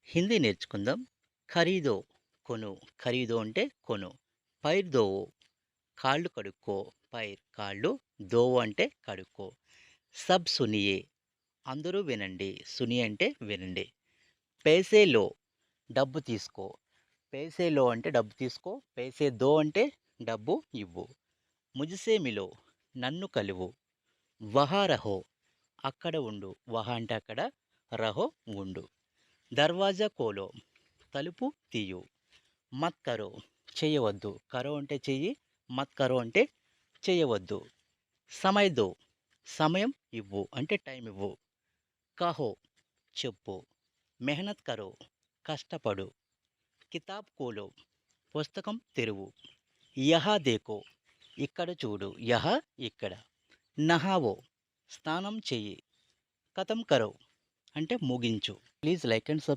హిందీ నేర్చుకుందాం. ఖరీదో కొను. ఖరీదో అంటే కొను. పైర్ దోవో కాళ్ళు కడుక్కో. పైర్ కాళ్ళు, దోవో అంటే కడుక్కో. సబ్ సునియే అందరూ వినండి. సునియే అంటే వినండి. पैसे लो డబ్బు తీసుకో. पैसे लो అంటే డబ్బు తీసుకో. पैसे दो అంటే డబ్బు ఇవ్వు. ముజ్సే మిలో నన్ను కలువు. వహా రహో అక్కడ ఉండు. వహా అంటే అక్కడ, రహో ఉండు. దర్వాజా ఖోలో తలుపు తీయు. మత్ కరో చేయవద్దు. కరో అంటే చెయ్యి. మత్ కరో అంటే చేయవద్దు. సమయ్ దో సమయం ఇవ్వు అంటే టైం ఇవ్వు. కహో చెప్పు. మెహనత్ కరో కష్టపడు. కితాబ్ ఖోలో పుస్తకం తెరువు. యహా దేఖో ఇక్కడ చూడు. యహ ఇక్కడ. నహావో స్నానం చెయ్యి. ఖతం కరో అంటే ముగించు. Please like and subscribe.